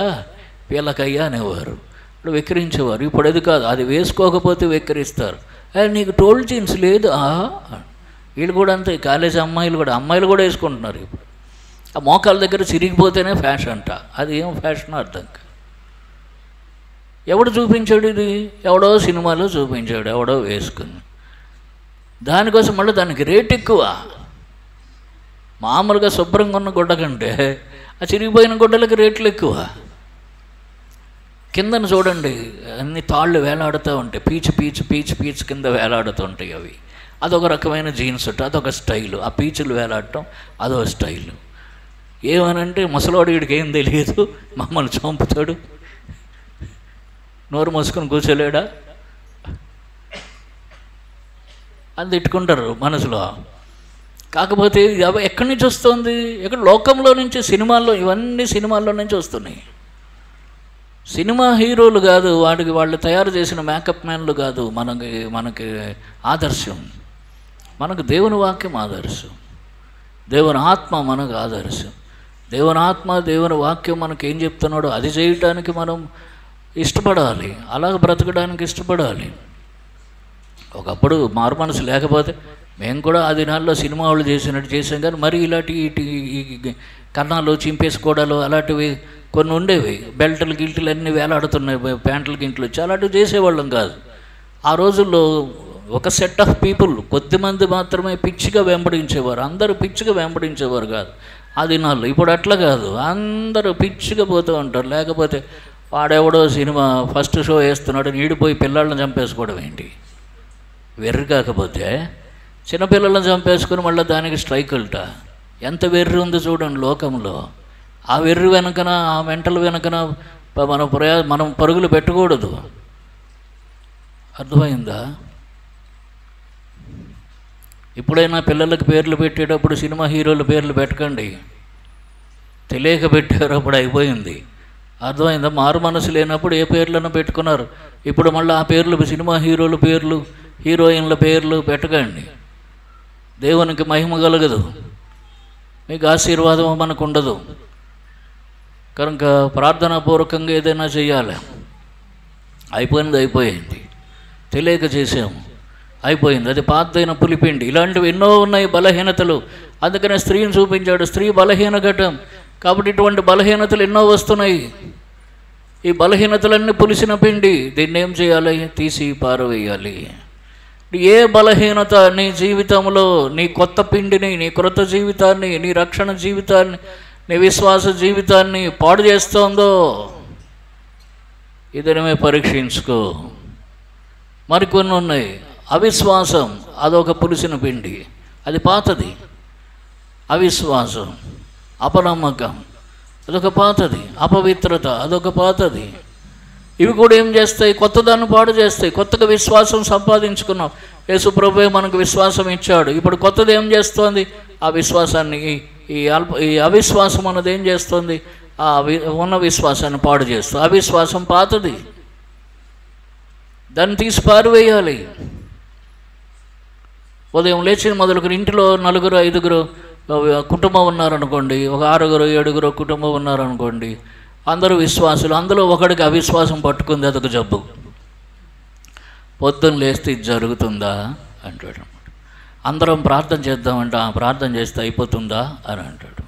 Speaker 1: పీలకయ్యా అనేవారు. ఇప్పుడు వెక్కిరించేవారు. ఇప్పుడు అది కాదు, అది వేసుకోకపోతే వెక్కిరిస్తారు. నీకు టోల్డ్ జీన్స్ లేదు. వీళ్ళు కూడా అంతే. కాలేజీ అమ్మాయిలు కూడా వేసుకుంటున్నారు ఇప్పుడు. ఆ మోకాల దగ్గర చిరిగిపోతేనే ఫ్యాషన్ అంట. అది ఏం ఫ్యాషన్ అర్థం కాదు. ఎవడు చూపించాడు ఇది? ఎవడో సినిమాలో చూపించాడు, ఎవడో వేసుకుని. దానికోసం మళ్ళీ దానికి రేట్ ఎక్కువ. మామూలుగా శుభ్రంగా ఉన్న గుడ్డ కంటే ఆ చిరిగిపోయిన గుడ్డలకి రేట్లు ఎక్కువ. కిందను చూడండి అన్ని తాళ్ళు వేలాడుతూ ఉంటాయి, పీచు కింద వేలాడుతూ ఉంటాయి అవి. అదొక రకమైన జీన్స్ ఉంటుంది, అదొక స్టైలు. ఆ పీచులు వేలాడటం అదొక స్టైలు. ఏమనంటే ముసలోడు వీడికి ఏం తెలియదు, మమ్మల్ని చంపుతాడు, నోరు మూసుకొని కూర్చోలేడా అని తిట్టుకుంటారు మనసులో. కాకపోతే ఎక్కడి నుంచి వస్తుంది? ఎక్కడ? లోకంలో నుంచి, సినిమాల్లో. ఇవన్నీ సినిమాల్లో నుంచి వస్తున్నాయి. సినిమా హీరోలు కాదు, వాళ్ళు తయారు చేసిన మేకప్ మ్యాన్లు కాదు మనకి ఆదర్శం. మనకు దేవుని వాక్యం ఆదర్శం, దేవుని ఆత్మ మనకు ఆదర్శం. దేవుని ఆత్మ, దేవుని వాక్యం మనకు ఏం చెప్తున్నాడో అది చేయటానికి మనం ఇష్టపడాలి, అలాగ బ్రతకడానికి ఇష్టపడాలి. ఒకప్పుడు మారు మనసు లేకపోతే మేము కూడా ఆ దినాల్లో సినిమా వాళ్ళు చేసినట్టు చేసాం. కానీ మరి ఇలాంటి కన్నాలు చింపేసుకోవడాలు అలాంటివి కొన్ని ఉండేవి. బెల్టులు గిల్టులు అన్నీ వేలాడుతున్నాయి, ప్యాంట్లు గింట్లు వచ్చి అలాంటివి చేసేవాళ్ళం కాదు. ఆ రోజుల్లో ఒక సెట్ ఆఫ్ పీపుల్, కొద్దిమంది మాత్రమే పిచ్చిగా వెంబడించేవారు. అందరూ పిచ్చిగా వెంబడించేవారు కాదు ఆ దినాల్లో. ఇప్పుడు అట్లా కాదు, అందరూ పిచ్చిగా పోతూ ఉంటారు. లేకపోతే వాడెవడో సినిమా ఫస్ట్ షో వేస్తున్నాడు, నీడిపోయి పిల్లలను చంపేసుకోవడం ఏంటి? వెర్రి కాకపోతే చిన్నపిల్లలను చంపేసుకుని మళ్ళీ దానికి స్ట్రైకులట. ఎంత వెర్రి ఉంది చూడండి లోకంలో. ఆ వెర్రి వెనకన, ఆ మెంటల్ వెనకన మనం పరుగులు పెట్టకూడదు. అర్థమైందా? ఇప్పుడైనా పిల్లలకు పేర్లు పెట్టేటప్పుడు సినిమా హీరోల పేర్లు పెట్టకండి. తెలియక పెట్టారు, అప్పుడు అయిపోయింది. అర్థమైందా? మారు మనసు లేనప్పుడు ఏ పేర్లను పెట్టుకున్నారు. ఇప్పుడు మళ్ళీ ఆ పేర్లు, సినిమా హీరోల పేర్లు, హీరోయిన్ల పేర్లు పెట్టకండి. దేవునికి మహిమ కలగదు, మీకు ఆశీర్వాదం మనకు ఉండదు. కనుక ప్రార్థనాపూర్వకంగా ఏదైనా చేయాలి. అయిపోయింది, తెలియక చేసాము, అయిపోయింది. అది పాతదైన పులిపిండి. ఇలాంటివి ఎన్నో ఉన్నాయి బలహీనతలు. అందుకనే స్త్రీని చూపించాడు, స్త్రీ బలహీన ఘటం. కాబట్టి ఇటువంటి బలహీనతలు ఎన్నో వస్తున్నాయి. ఈ బలహీనతలన్నీ పులిసిన పిండి. దీన్ని ఏం చేయాలి? తీసి పారవేయాలి. ఏ బలహీనత నీ జీవితంలో నీ కొత్త పిండిని, నీ క్రొత్త జీవితాన్ని, నీ రక్షణ జీవితాన్ని, నీ విశ్వాస జీవితాన్ని పాడు చేస్తోందో ఇదనమే పరీక్షించుకో. మరికొన్ని ఉన్నాయి. అవిశ్వాసం అదొక పులిసిన పిండి, అది పాతది. అవిశ్వాసం, అపనమ్మకం అదొక పాతది. అపవిత్రత అదొక పాతది. ఇవి కూడా ఏం చేస్తాయి? కొత్తదాన్ని పాడు చేస్తాయి. కొత్తగా విశ్వాసం సంపాదించుకున్నాం. యేసు ప్రభువే మనకు విశ్వాసం ఇచ్చాడు. ఇప్పుడు కొత్తది ఏం చేస్తోంది? ఆ విశ్వాసాన్ని, ఈ అవిశ్వాసం అన్నది ఏం చేస్తుంది? ఆ ఉన్న విశ్వాసాన్ని పాడు చేస్తుంది. అవిశ్వాసం పాతది, దాన్ని తీసి పారివేయాలి. ఉదయం లేచి మొదలుకొని ఇంటిలో 4 5 కుటుంబం ఉన్నారనుకోండి, ఒక 6 7 కుటుంబం ఉన్నారనుకోండి, అందరూ విశ్వాసులు. అందులో ఒకడికి అవిశ్వాసం పట్టుకుంది, అదొక జబ్బు. పొద్దున్న లేస్తే ఇది జరుగుతుందా అంటాడు. అందరం ప్రార్థన చేద్దామంట, ప్రార్థన చేస్తే అయిపోతుందా అని అంటాడు.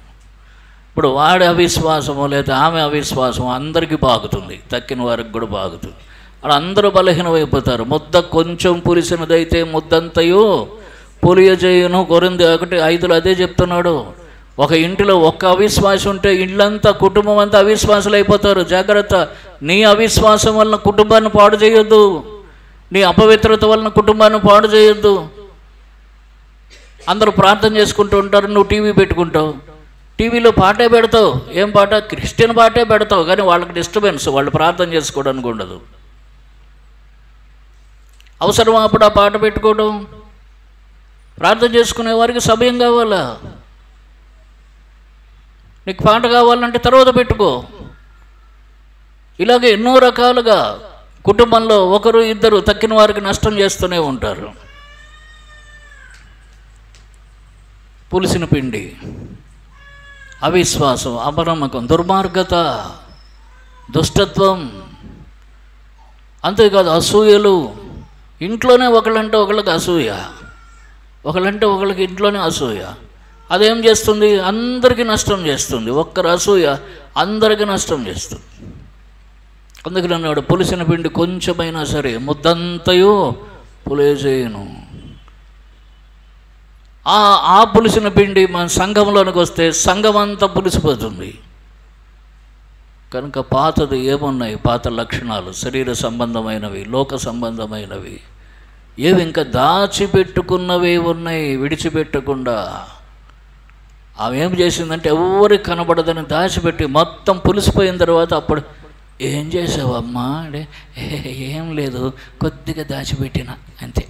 Speaker 1: ఇప్పుడు వాడి అవిశ్వాసము లేదా ఆమె అవిశ్వాసం అందరికీ బాగుతుంది, తక్కిన వారికి కూడా బాగుతుంది. అందరూ బలహీనమైపోతారు. ముద్ద కొంచెం పులిసినదైతే ముద్దంతయు పులియజేయును. కొరింథీ 1:5 అదే చెప్తున్నాడు. ఒక ఇంటిలో ఒక్క అవిశ్వాసం ఉంటే ఇళ్ళంతా, కుటుంబం అంతా అవిశ్వాసులు అయిపోతారు. జాగ్రత్త. నీ అవిశ్వాసం వలన కుటుంబాన్ని పాడు చేయొద్దు. నీ అపవిత్రత వలన కుటుంబాన్ని పాడు చేయొద్దు. అందరూ ప్రార్థన చేసుకుంటూ ఉంటారు, నువ్వు టీవీ పెట్టుకుంటావు, టీవీలో పాటే పెడతావు. ఏం పాట? క్రిస్టియన్ పాటే పెడతావు, కానీ వాళ్ళకి డిస్టర్బెన్స్, వాళ్ళు ప్రార్థన చేసుకోవడానికి ఉండదు. అవసరం అప్పుడు ఆ పాట పెట్టుకోవడం. ప్రార్థన చేసుకునే వారికి సమయం కావాలా? నీకు పాట కావాలంటే తర్వాత పెట్టుకో. ఇలాగే ఎన్నో రకాలుగా కుటుంబంలో ఒకరు ఇద్దరు తక్కిన వారికి నష్టం చేస్తూనే ఉంటారు. పులిసిన పిండి, అవిశ్వాసం, అపనమ్మకం, దుర్మార్గత, దుష్టత్వం, అంతేకాదు అసూయలు. ఇంట్లోనే ఒకళ్ళంటే ఒకళ్ళకి అసూయ, ఒకళ్ళంటే ఒకళ్ళకి ఇంట్లోనే అసూయ. అదేం చేస్తుంది? అందరికీ నష్టం చేస్తుంది. ఒక్కరు అసూయ అందరికీ నష్టం చేస్తుంది. అందుకని అన్నాడు, పులిసిన పిండి కొంచెమైనా సరే ముద్దంతయు పులియజేయును. ఆ పులిసిన పిండి మన సంఘంలోనికి వస్తే సంఘం అంతా పులిసిపోతుంది. కనుక పాతది ఏమున్నాయి? పాత లక్షణాలు, శరీర సంబంధమైనవి, లోక సంబంధమైనవి, ఏవి ఇంకా దాచిపెట్టుకున్నవి ఉన్నాయి విడిచిపెట్టకుండా. ఆమె ఏం చేసిందంటే ఎవరికి కనబడదని దాచిపెట్టి మొత్తం పులిసిపోయిన తర్వాత అప్పుడు, ఏం చేసావమ్మా అంటే, ఏం లేదు, కొద్దిగా దాచిపెట్టిన అంతే,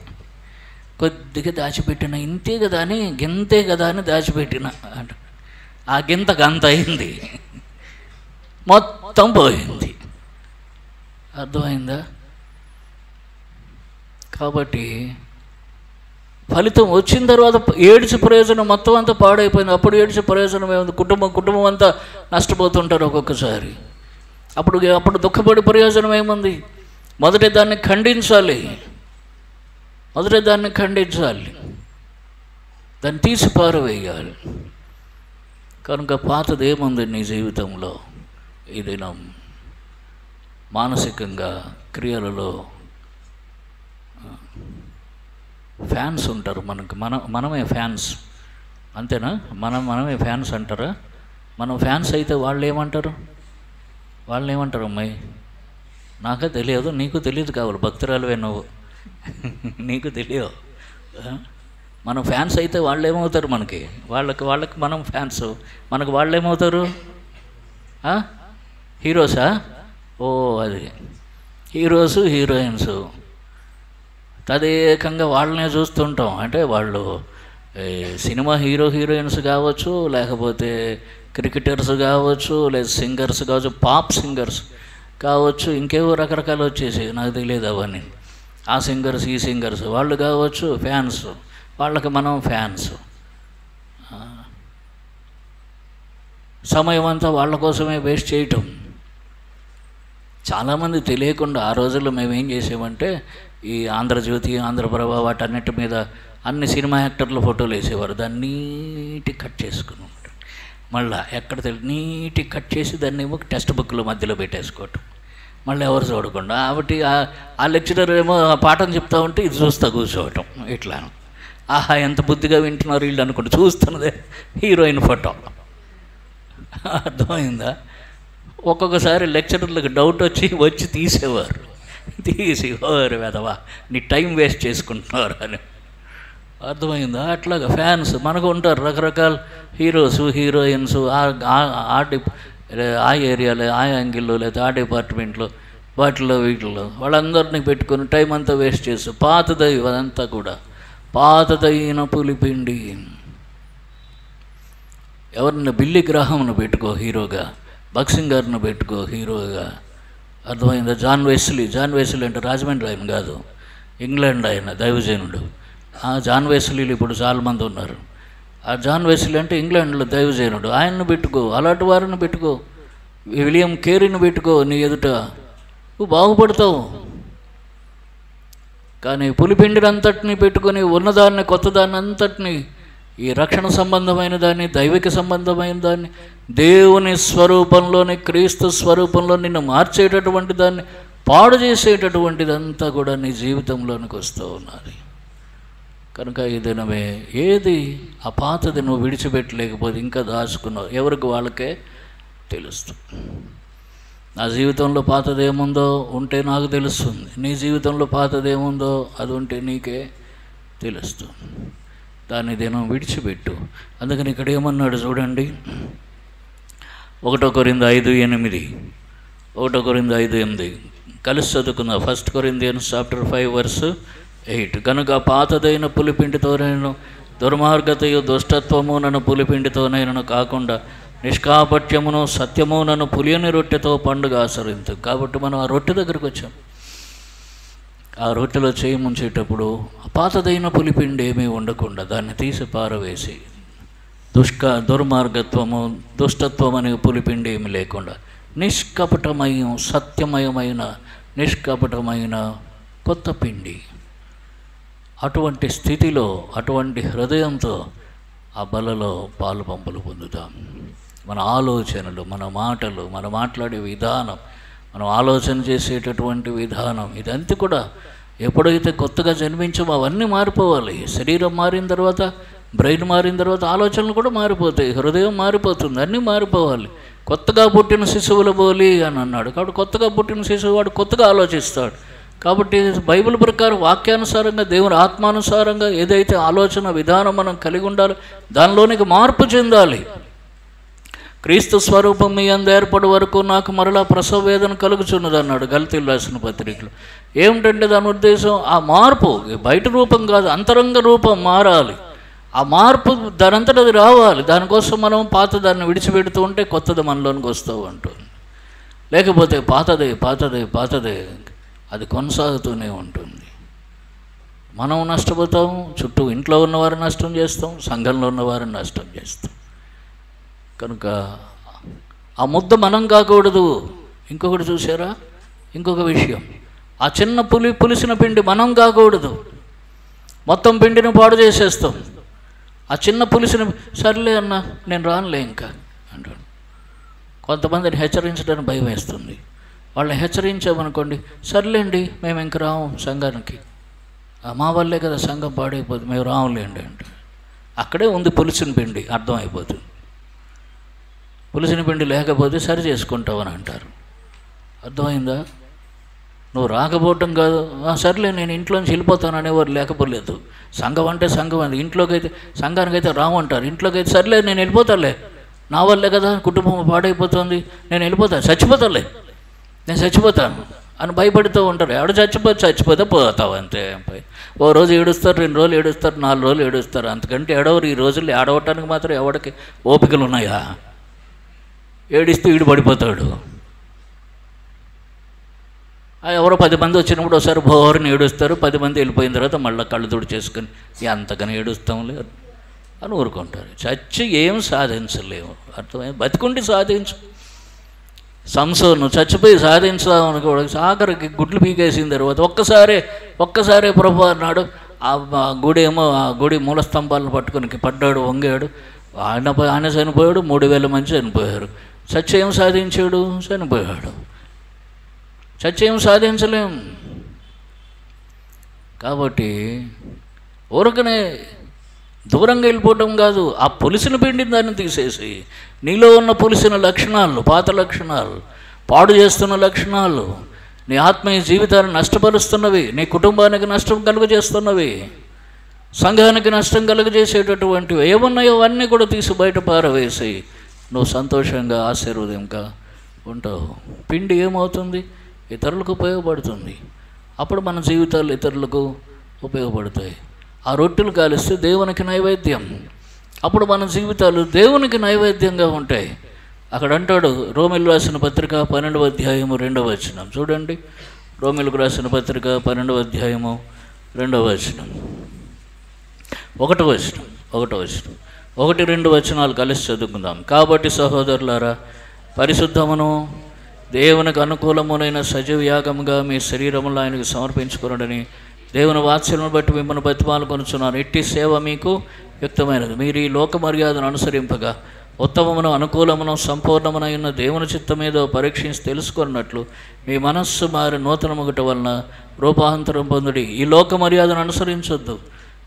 Speaker 1: కొద్దిగా దాచిపెట్టిన, ఇంతే కదా అని, గింతే కదా అని దాచిపెట్టిన అంట. ఆ గింత గంత అయింది, మొత్తం పోయింది. అర్థమైందా? కాబట్టి ఫలితం వచ్చిన తర్వాత ఏడ్చి ప్రయోజనం మొత్తం అంతా పాడైపోయింది. అప్పుడు ఏడ్చి ప్రయోజనం ఏముంది? కుటుంబం అంతా నష్టపోతుంటారు ఒక్కొక్కసారి. అప్పుడు దుఃఖపడి ప్రయోజనం ఏముంది? మొదటి దాన్ని ఖండించాలి, దాన్ని తీసి పారవేయాలి. కనుక పాతది ఏముంది నీ జీవితంలో? ఈ దినం మానసికంగా, క్రియలలో ఫ్యాన్స్ ఉంటారు మనకు. మనమే ఫ్యాన్స్, అంతేనా? మనమే ఫ్యాన్స్ అంటారా? మనం ఫ్యాన్స్ అయితే వాళ్ళు ఏమంటారు అమ్మాయి? నాకే తెలియదు, నీకు తెలియదు కావాలి, భక్తురాలువే నువ్వు, నీకు తెలియదు. మనం ఫ్యాన్స్ అయితే వాళ్ళు ఏమవుతారు? వాళ్ళకి మనం ఫ్యాన్స్, మనకు వాళ్ళు ఏమవుతారు? హీరోసా? ఓ, అది హీరోసు, హీరోయిన్స్ తదేకంగా వాళ్ళనే చూస్తుంటాం. అంటే వాళ్ళు సినిమా హీరోయిన్స్ కావచ్చు, లేకపోతే క్రికెటర్స్ కావచ్చు, లేదా సింగర్స్ కావచ్చు, పాప్ సింగర్స్ కావచ్చు, ఇంకేవో రకరకాలు వచ్చేసి నాకు తెలియదు అవన్నీ. ఆ సింగర్స్, ఈ సింగర్స్ వాళ్ళు కావచ్చు ఫ్యాన్స్, వాళ్ళకి మనం ఫ్యాన్స్. సమయం అంతా వాళ్ళ కోసమే వేస్ట్ చేయటం. చాలామంది తెలియకుండా ఆ రోజుల్లో మేము ఏం చేసామంటే, ఈ ఆంధ్రజ్యోతి, ఆంధ్రప్రభ వాటన్నిటి మీద అన్ని సినిమా యాక్టర్ల ఫోటోలు వేసేవారు. దాన్ని నీట్గా కట్ చేసుకుని ఉంటారు. మళ్ళీ ఎక్కడ నీట్గా కట్ చేసి దాన్ని ఏమో టెక్స్ట్ బుక్లో మధ్యలో పెట్టేసుకోవటం, మళ్ళీ ఎవరు చూడకుండా. కాబట్టి ఆ లెక్చరర్ ఏమో ఆ పాఠం చెప్తా ఉంటే ఇది చూస్తా కూర్చోవటం. ఇట్లా ఆహా ఎంత బుద్ధిగా వింటున్నారు వీళ్ళు అనుకుంటే చూస్తున్నదే హీరోయిన్ ఫోటో. అర్థమైందా? ఒక్కొక్కసారి లెక్చరర్లకు డౌట్ వచ్చి తీసేవారు. తీసి ఓరు వెదవా నీ టైం వేస్ట్ చేసుకుంటున్నారు అని. అర్థమైందా? అట్లాగా ఫ్యాన్స్ మనకు ఉంటారు, రకరకాల హీరోస్, హీరోయిన్స్, ఆ ఏరియాలో, ఆ యాంగిల్లో, లేదా ఆ డిపార్ట్మెంట్లో, వాటిలో వీటిల్లో వాళ్ళందరినీ పెట్టుకొని టైం అంతా వేస్ట్ చేసి, పాతదై అదంతా కూడా పాతదైన పులిపిండి. ఎవరిని? బిల్లీ గ్రాహంను పెట్టుకో హీరోగా, బక్సింగ్ గారిని పెట్టుకో హీరోగా. అర్థమైందా? జాన్ వెస్లీ అంటే రాజమండ్రి ఆయన కాదు, ఇంగ్లాండ్ ఆయన దైవజనుడు. ఆ జాన్ వెస్లీలు ఇప్పుడు చాలామంది ఉన్నారు. ఆ జాన్ వెస్లీ అంటే ఇంగ్లాండ్లో దైవజనుడు, ఆయన్ని పెట్టుకో, అలాంటి వారిని పెట్టుకో, విలియం కేరీని పెట్టుకో, నీ ఎదుట నువ్వు బాగుపడతావు. కానీ పులిపిండిని అంతటినీ పెట్టుకొని ఉన్నదాన్ని, కొత్తదాన్ని అంతటినీ, ఈ రక్షణ సంబంధమైన దాన్ని, దైవిక సంబంధమైన దాన్ని, దేవుని స్వరూపంలోని, క్రీస్తు స్వరూపంలో నిన్ను మార్చేటటువంటి దాన్ని పాడు చేసేటటువంటిదంతా కూడా నీ జీవితంలోనికి వస్తూ ఉన్నది. కనుక ఈ దినమే ఏది ఆ పాతది నువ్వు విడిచిపెట్టలేకపోతే ఇంకా దాచుకున్నావు, ఎవరికి వాళ్ళకే తెలుస్తుంది. నా జీవితంలో పాతది ఏముందో ఉంటే నాకు తెలుస్తుంది, నీ జీవితంలో పాతది ఏముందో అది ఉంటే నీకే తెలుస్తుంది. దాన్ని దినం విడిచిపెట్టు. అందుకని ఇక్కడ ఏమన్నాడు చూడండి, 1 కొరింథీ 5:8, 1 కొరింథీ 5:8 కలిసి చదువుకుందాం. 1 Corinthians chapter 5 verse 8. కనుక పాతదైన పులిపిండితోనైనా దుర్మార్గతయు దుష్టత్వమునను పులిపిండితోనైనా కాకుండా నిష్కాపట్యమును సత్యమునను పులియని రొట్టెతో పండుగ ఆచరించు. కాబట్టి మనం ఆ రొట్టె దగ్గరికి వచ్చాం. ఆ రొట్టెలో చేయి ముంచేటప్పుడు పాతదైన పులిపిండి ఏమీ ఉండకుండా దాన్ని తీసి పారవేసి దుర్మార్గత్వము దుష్టత్వం అనే పులిపిండి ఏమి లేకుండా నిష్కపటమయం సత్యమయమైన నిష్కపటమైన కొత్త పిండి, అటువంటి స్థితిలో అటువంటి హృదయంతో ఆ బలలో పాలు పంపులు పొందుతాం. మన ఆలోచనలు, మన మాటలు, మన మాట్లాడే విధానం, మనం ఆలోచన చేసేటటువంటి విధానం, ఇదంతా కూడా ఎప్పుడైతే కొత్తగా జన్మించామో అవన్నీ మారిపోవాలి. శరీరం మారిన తర్వాత, బ్రెయిన్ మారిన తర్వాత ఆలోచనలు కూడా మారిపోతాయి, హృదయం మారిపోతుంది, అన్నీ మారిపోవాలి. కొత్తగా పుట్టిన శిశువుల బోలి అని అన్నాడు. కాబట్టి కొత్తగా పుట్టిన శిశువు వాడు కొత్తగా ఆలోచిస్తాడు. కాబట్టి బైబిల్ ప్రకారం వాక్యానుసారంగా దేవుని ఆత్మానుసారంగా ఏదైతే ఆలోచన విధానం మనం కలిగి ఉండాలో దానిలోనికి మార్పు చెందాలి. క్రీస్తు స్వరూపం మీ అందు ఏర్పడే వరకు నాకు మరలా ప్రసవ వేదన కలుగుచున్నది అన్నాడు గలతీయులకు రాసిన పత్రికలో. ఏమిటంటే దాని ఉద్దేశం ఆ మార్పు బయట రూపం కాదు, అంతరంగ రూపం మారాలి. ఆ మార్పు దానంతట అది రావాలి. దానికోసం మనం పాత దాన్ని విడిచిపెడుతూ ఉంటే కొత్తది మనలోనికి వస్తూ ఉంటుంది. లేకపోతే పాతదే పాతదే పాతదే అది కొనసాగుతూనే ఉంటుంది. మనం నష్టపోతాం, చుట్టూ ఇంట్లో ఉన్నవారిని నష్టం చేస్తాం, సంఘంలో ఉన్నవారిని నష్టం చేస్తాం. కనుక ఆ ముద్ద మనం కాకూడదు. ఇంకొకటి చూసారా, ఇంకొక విషయం, ఆ చిన్న పులిసిన పిండి మనం కాకూడదు. మొత్తం పిండిని పాడు చేసేస్తాం. ఆ చిన్న పులిసిన సర్లే అన్న నేను రానులే ఇంకా అంటాడు. కొంతమందిని హెచ్చరించడానికి భయం వేస్తుంది. వాళ్ళని హెచ్చరించామనుకోండి, సర్లేండి మేము ఇంక రాము సంఘానికి, మా వల్లే కదా సంఘం పాడైపోతుంది, మేము రాములేండి అంటే అక్కడే ఉంది పులిసిన పిండి, అర్థమైపోతుంది. పులిసిన పిండి లేకపోతే సరి చేసుకుంటావని అంటారు. అర్థమైందా? నువ్వు రాకపోవటం కాదు, సర్లే నేను ఇంట్లోంచి వెళ్ళిపోతాను అనేవారు లేకపోలేదు. సంఘం అంటే సంఘం అది. ఇంట్లోకైతే సంఘానికైతే రాము అంటారు, ఇంట్లోకైతే సర్లే నేను వెళ్ళిపోతాలే, నా వల్లే కదా కుటుంబం పాడైపోతుంది, నేను వెళ్ళిపోతాను, చచ్చిపోతాలే, నేను చచ్చిపోతాను అని భయపడుతూ ఉంటారు. ఎవడు చచ్చిపోతే పోతావు అంతే. ఓ రోజు ఏడుస్తారు, 2 రోజులు ఏడుస్తారు, 4 రోజులు ఏడుస్తారు, అంతకంటే ఏడవరు. ఈ రోజుల్లో ఏడవటానికి మాత్రం ఎవడికి ఓపికలు ఉన్నాయా? ఏడిస్తే ఈడు పడిపోతాడు. ఎవరో 10 మంది వచ్చినప్పుడు ఒకసారి బోర్ని ఏడుస్తారు, 10 మంది వెళ్ళిపోయిన తర్వాత మళ్ళీ కళ్ళు తుడి చేసుకొని అంతకని ఏడుస్తాంలే అని ఊరుకుంటారు. చచ్చి ఏం సాధించలేము. అర్థమైంది? బతికుండి సాధించు. సంసోను చచ్చిపోయి సాధించుదామని కూడా ఆఖరికి గుడ్లు పీకేసిన తర్వాత ఒక్కసారే ప్రభు అన్నాడు. ఆ గుడి మూల స్తంభాలను పట్టుకుని పడ్డాడు, వంగాడు, ఆయన చనిపోయాడు, 3000 మంది చనిపోయారు. సత్యం సాధించాడు, చనిపోయాడు. సత్యం సాధించలేం. కాబట్టి ఊరకనే దూరంగా వెళ్ళిపోవటం కాదు, ఆ పులిసిన పిండిని దాన్ని తీసేసి నీలో ఉన్న పులిసిన లక్షణాలు, పాత లక్షణాలు, పాడు చేస్తున్న లక్షణాలు, నీ ఆత్మీయ జీవితాన్ని నష్టపరుస్తున్నవి, నీ కుటుంబానికి నష్టం కలుగజేస్తున్నవి, సంఘానికి నష్టం కలుగజేసేటటువంటివి ఏమున్నాయో అవన్నీ కూడా తీసి బయట పారవేసి నువ్వు సంతోషంగా ఆశీర్వదంగా ఉంటావు. పిండి ఏమవుతుంది? ఇతరులకు ఉపయోగపడుతుంది. అప్పుడు మన జీవితాలు ఇతరులకు ఉపయోగపడతాయి. ఆ రొట్టెలు కాలిస్తే దేవునికి నైవేద్యం. అప్పుడు మన జీవితాలు దేవునికి నైవేద్యంగా ఉంటాయి. అక్కడ అంటాడు, రోమిలకు రాసిన పత్రిక 12వ అధ్యాయము 2వ వచనం చూడండి. రోమిలకు రాసిన పత్రిక 12వ అధ్యాయము 2వ వచనం, 1వ వచనం, 1-2 వచనాలు కలిసి చదువుకుందాం. కాబట్టి సహోదరులారా, పరిశుద్ధమును దేవునికి అనుకూలమునైన సజీవ యాగముగా మీ శరీరములను ఆయనకు సమర్పించుకున్నాడని దేవుని వాత్సల్యమును బట్టి మిమ్మల్ని బతిమాలుకొనుచున్నాను. ఇట్టి సేవ మీకు యుక్తమైనది. మీరు ఈ లోక మర్యాదను అనుసరింపగా ఉత్తమమును అనుకూలమును సంపూర్ణమునైన దేవుని చిత్తమేదో పరీక్షించి తెలుసుకున్నట్లు మీ మనస్సు మారి నూతనముగట వలన రూపాంతరం పొందుడి. ఈ లోక మర్యాదను అనుసరించొద్దు.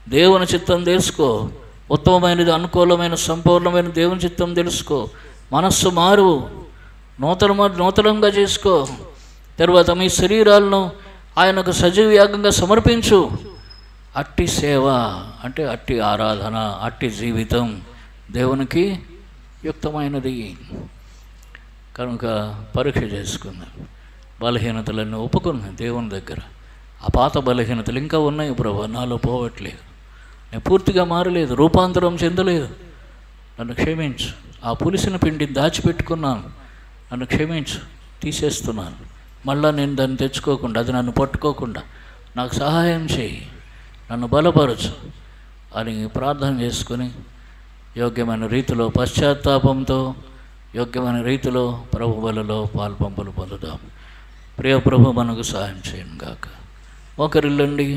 Speaker 1: దేవుని చిత్తం తెలుసుకో. ఉత్తమమైనది, అనుకూలమైన, సంపూర్ణమైన దేవుని చిత్తం తెలుసుకో. మనస్సు మారు, నూతనంగా చేసుకో. తర్వాత మీ శరీరాలను ఆయనకు సజీవ యాగంగా సమర్పించు. అట్టి సేవ అంటే అట్టి ఆరాధన, అట్టి జీవితం దేవునికి యుక్తమైనది. కనుక పరీక్ష చేసుకుందాం. బలహీనతలన్నీ ఒప్పుకున్నాను దేవుని దగ్గర. ఆ పాత బలహీనతలు ఇంకా ఉన్నాయి ప్రభు, నాలో పోవట్లేదు, నేను పూర్తిగా మారలేదు, రూపాంతరం చెందలేదు, నన్ను క్షమించు. ఆ పులిసిన పిండిని దాచిపెట్టుకున్నాను, నన్ను క్షమించు, తీసేస్తున్నాను. మళ్ళా నేను దాన్ని తెచ్చుకోకుండా, అది నన్ను పట్టుకోకుండా నాకు సహాయం చేయి, నన్ను బలపరచు అని ప్రార్థన చేసుకొని యోగ్యమైన రీతిలో పశ్చాత్తాపంతో యోగ్యమైన రీతిలో ప్రభు బలలో పాల్పంపులు పొందుదాం. ప్రియ ప్రభు మనకు సహాయం చేయను గాక. ఒకరిల్లండి.